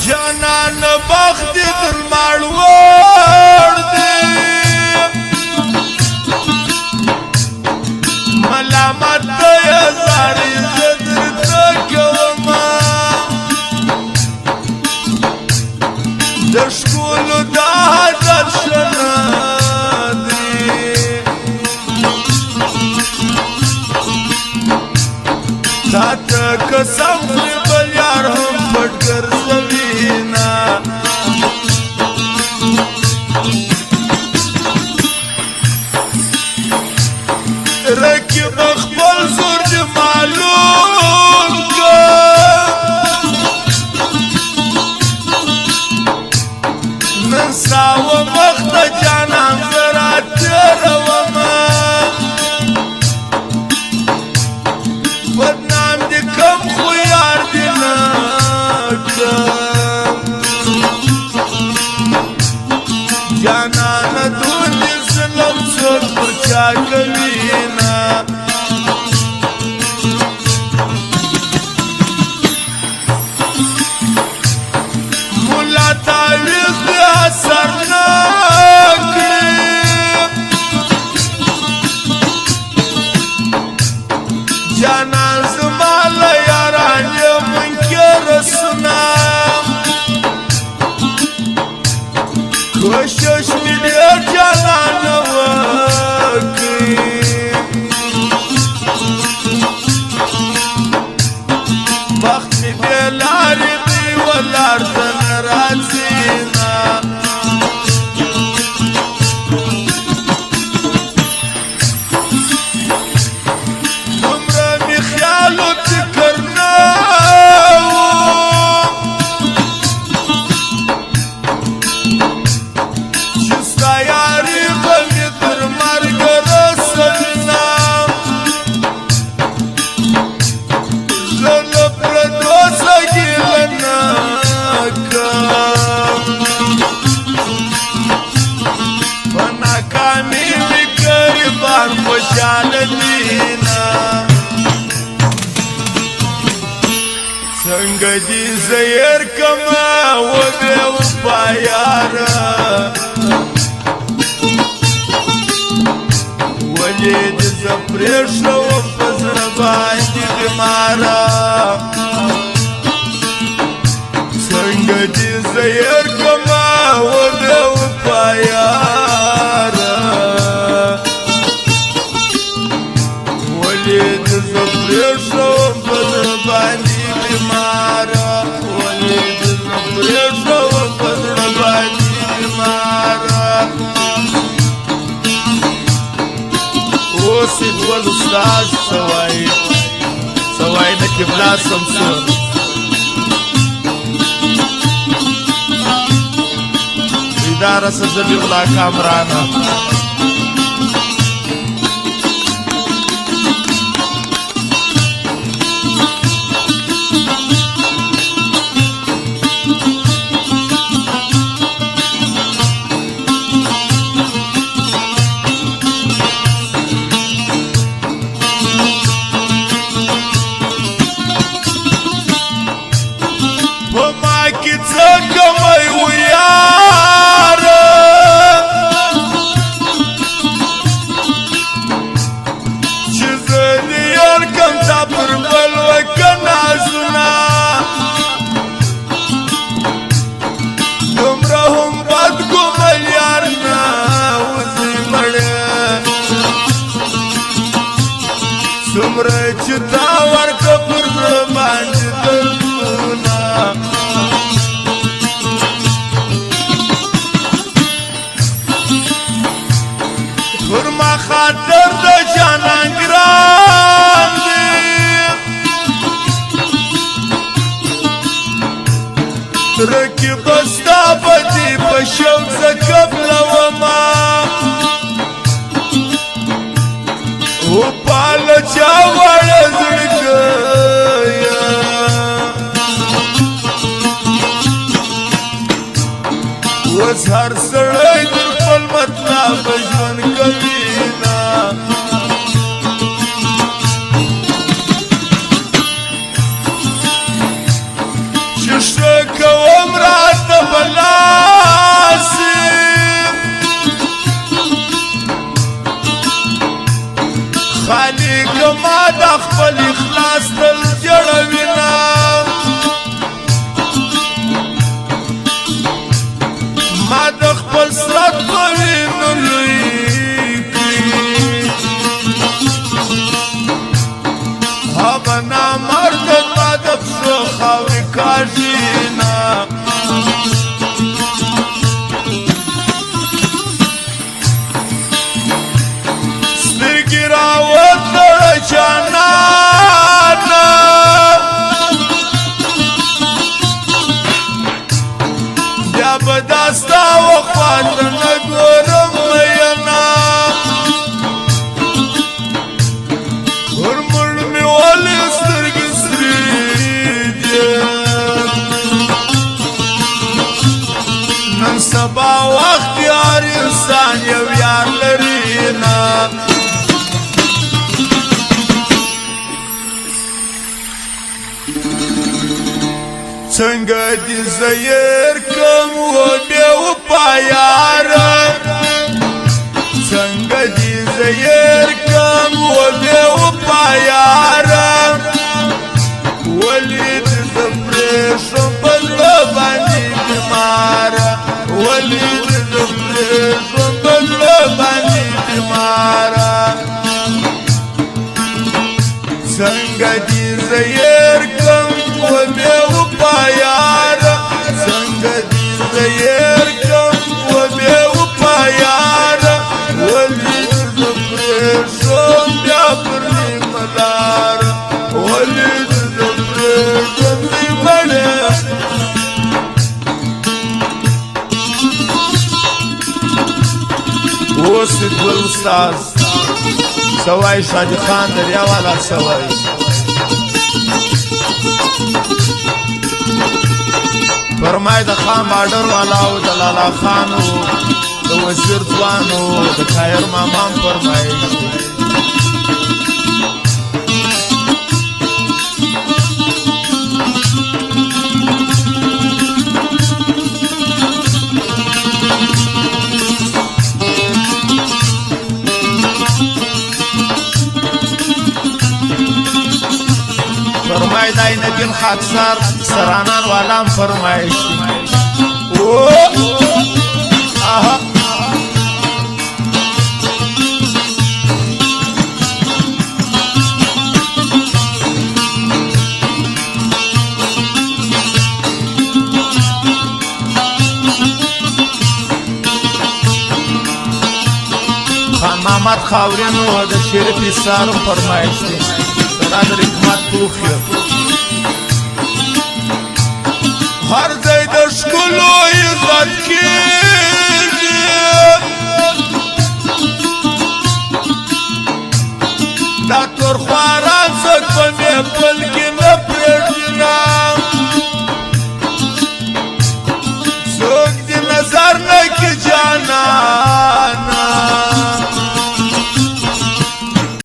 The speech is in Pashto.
جانان بخت در مړوړ دی ملامت دی زاری زدر کوما د ښکلو د حضرت شنه دی تا ته قسم دی بل یار هم پټ ګرځوینه رکب خپل زور دی معلوم که نن ساوه مخت جانان زرا تیرومه بدنام دی کم خو یار دی نکم جانان دون دی ظلم څوک پر چا کوینه ملا تعویض دی اثر نکړي جانان زما له یاران یې منکر سنا کوشش مې ډېر جانان وکړي وخت مې بې لارې دی ولاړ ته نه راځي نه دومره مې خیال و فکر نه و چې ستا یاري به مې تر مرګه رسوینه زه له پردو څخه ګیله نه کوم په ناکامي مې ګریبان خوشحاله دینه څنګه دې زه هېر کړمه و بې وفا یاره ولې دې زه پرېښودم په زړه باندې بیماره څنګه دې زه هېر کړمه و بې وفا یاره ولې دې زه پرېښودم په زړه باندې بیماره ولې دې زه پرېښودم په زړه باندې بیماره اوس یې ټول استاد څه وایي د قبله سمسور دا رسه ذبیح الله کامرانه په ما کې څه کمی و یاره چې زه دې یار کم تا پر بل وکه نازونه دومره هم بد ګومل یار نه وځي مړه څومره چې تا ورکه پر زړه باندې دردونه پر ما خاطر د جانان ګران دی رقیب ستا به دې په شوق زه قبلومه وپاله چا وړه زړګیه اوس هر سړی د خپل مطلب ژوند کوینه چې ښه کوم خپل اخلاص تل جوړوينا ما د خپل سرت په وینو لوی هغه نامرد تا د پښو خاورې کاږينا سترګې راوتړه جانانه بیا به دا ستا وخواته نه ګورم میینه ورمړ مې ولې سترګې سرې دي نن سبا وخت هر انسان یو یار لري نه څنګه دې زیر کوم و بې وفا یاره څنګه دې زیر کوم و بې وفا یاره ولې دې زه پرېښم په زړه باندې بیماره ولې دې زه پرېښم په زړه باندې بیماره څنګه دې زیر کوم و بې وفا یاره څنګه دې زیر کوم و بې وفا یاره ولې دې زه پرېښم بیا پر نیمه لاره ولې دې زه پرېښم نیمه لاره اوس دې ګل استاد سوای شادي خان دریا والا سوای فرمای د خان بارډر والا او د لالا خان او د وزیر ځوان او د خیر مامام فرمای فرمای دای نبیل خاکسار سرانان والام فرمایش آها خان محمد خاورینو د شریف سارو فرمایش دی سرادر حکمت توخیر هر ځای د ښکلو عزت کې